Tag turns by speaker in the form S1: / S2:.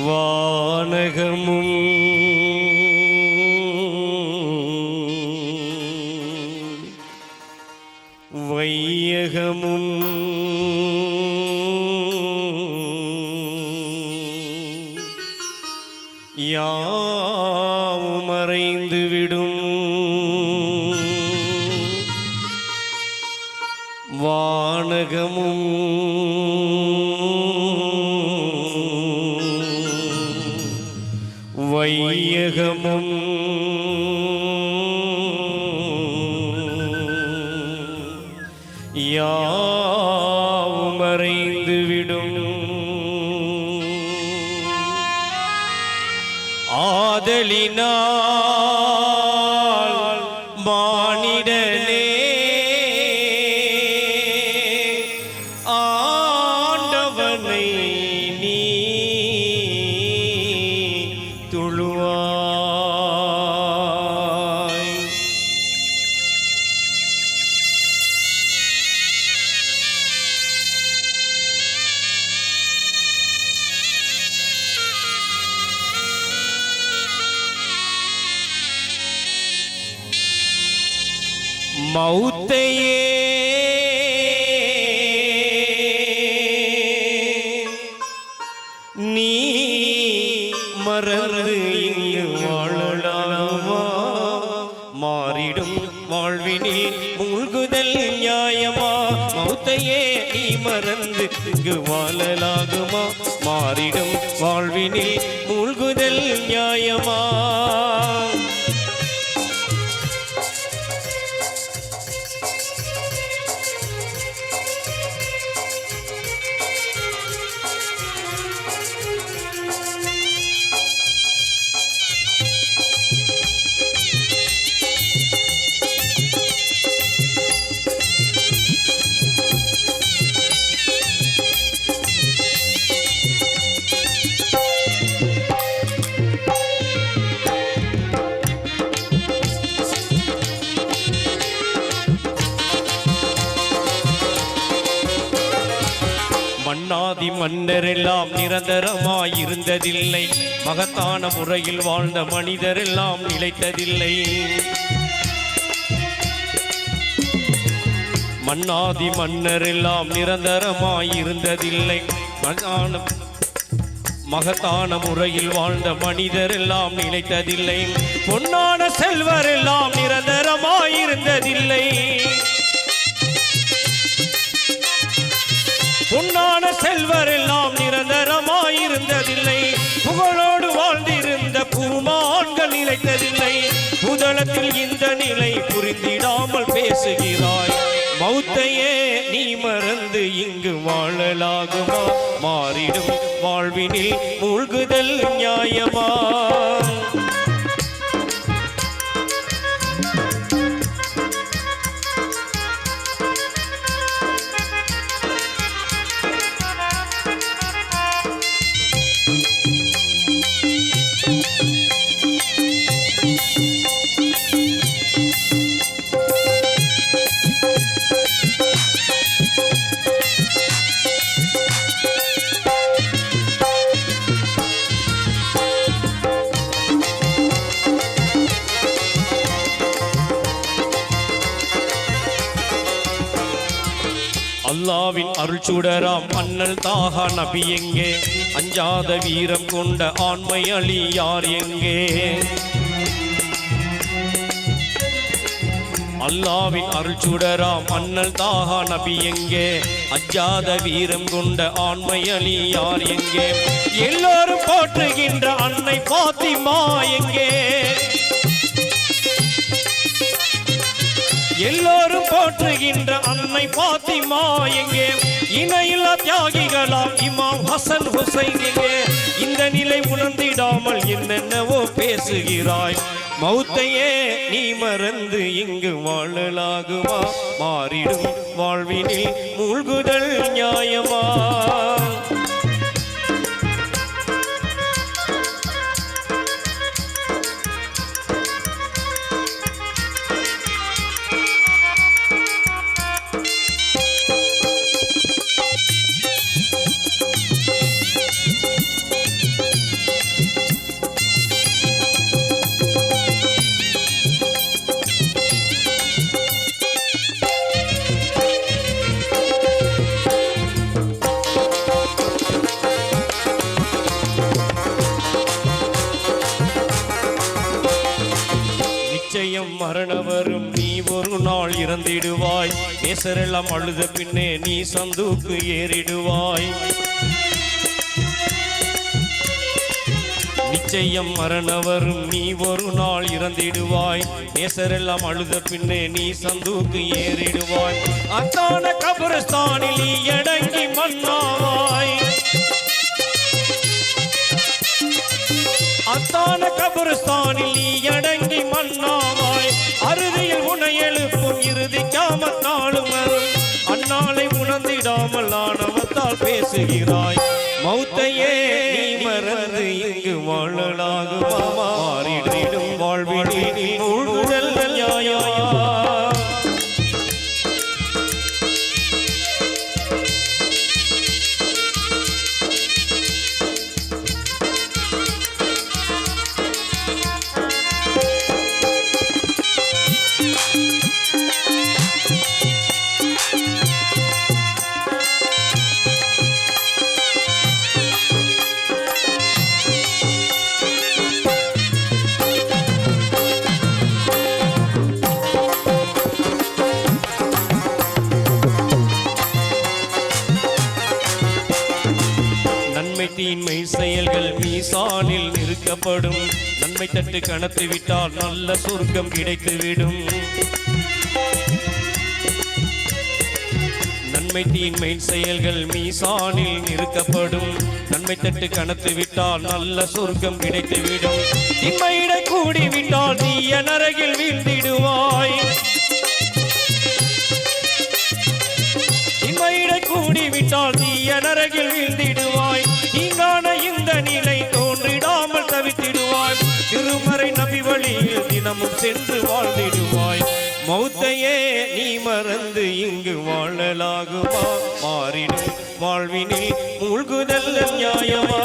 S1: வானகமும் வையகமும் யாவும் மறைந்துவிடும். வானகமும் வையகமும் யாவும் மறைந்துவிடும். ஆதலினால் மானிடனே ஆண்டவனை நீ தொழுவாய். மௌத்தையே நீ மறந்து இங்கு வாழலாமா? மாறிடும் வாழ்வினில் மூழ்குதல் நியாயமா? மௌத்தையே நீ மறந்து இங்கு வாழலாகுமா? மாறிடும் வாழ்வினில் மூழ்குதல் நியாயமா? மன்னாதி மன்னரெல்லாம் நிரந்தரமாயிருந்ததில்லை. மகத்தான முறையில் வாழ்ந்த மனிதரெல்லாம் நிலைத்ததில்லை. மன்னாதி மன்னரெல்லாம் நிரந்தரமாயிருந்ததில்லை. மகத்தான முறையில் வாழ்ந்த மனிதரெல்லாம் நிலைத்ததில்லை. பொன்னான செல்வரெல்லாம் நிரந்தரமாயிருந்ததில்லை. பொன்னான செல்வரெல்லாம் நிரந்தரமாயிருந்ததில்லை. புகழோடு வாழ்ந்திருந்த பூமான்கள் நிலைத்ததில்லை. புதளத்தில் இந்த நிலை புரிந்திடாமல் பேசுகிறாய். மௌத்தையே நீ மறந்து இங்கு வாழலாகுமா? மாறிடும் வாழ்வினில் மூழ்குதல் நியாயமா? அல்லாவின் அருள்சுடராம் அண்ணல் தாகா நபி எங்கே? அஞ்சாத வீரம் கொண்ட ஆண்மை அலி யார் எங்கே? அல்லாவின் அருள்சுடராம் அண்ணல் தாகா நபி எங்கே? அஞ்சாத வீரம் கொண்ட ஆண்மை அலி யார் எங்கே? எல்லோரும் போற்றுகின்ற அன்னை பாத்திமா எங்கே? எல்லோரும் போற்றுகின்ற அன்னை பாத்திமா எங்கே? இணையில்லா தியாகிகளாம் இமாம் ஹசன் ஹுசைன் எங்கே? இந்த நிலை உணர்ந்திடாமல் என்னென்னவோ பேசுகிறாய். மௌத்தையே நீ மறந்து இங்கு வாழலாகுமா? மாறிடும் வாழ்வினில் மூழ்குதல் நியாயமா? மரணம் வரும், நீ ஒரு நாள் இறந்திடுவாய். நேசரெல்லாம் அழுத பின்னே நீ சந்தூக்கு ஏறிடுவாய். நிச்சயம் மரணம் வரும், நீ ஒரு நாள் இறந்திடுவாய். நேசரெல்லாம் அழுத பின்னே நீ சந்தூக்கு ஏறிடுவாய். அத்தான கபரஸ்தானில் நீ அடங்கி மண்ணாவாய். அத்தான கபரஸ்தானில் நீ அடங்கி மண்ணாவாய். அறுதியில் உன்னை எழுப்பும் இறுதி கியாமத் நாளும் வரும். அந்நாளை உணர்ந்திடாமல் ஆணவத்தால் பேசுகிறாய். மௌத்தையே நீ மறந்து இங்கு வாழலாகுமா? மாறிடும் வாழ்வினில் மூழ்குதல் நியாயமா? தீன்மை செயல்கள் மீசானில் நிறுக்கப்படும். நன்மை தட்டு கணத்து விட்டால் நல்ல சொர்க்கம் கிடைத்துவிடும். நன்மை தீன்மை செயல்கள் மீசானில் நிறுக்கப்படும். நன்மை தட்டு கணத்து விட்டால் நல்ல சொர்க்கம் கிடைத்துவிடும். திண்மையிட கூடி விட்டால் தீய நரகில் வீழ்ந்திடுவாய். திண்மையிட கூடி விட்டால் தீய நரகில் வீழ்ந்திடுவாய். தீங்கான இந்த நிலை தோன்றிடாமல் தவித்திடுவாய். திருமறை நபி வழியில் தினமும் சென்று வாழ்ந்திடுவாய். மௌத்தையே நீ மறந்து இங்கு வாழலாகுமா? மாறிடும் வாழ்வினில் மூழ்குதல் நியாயமா?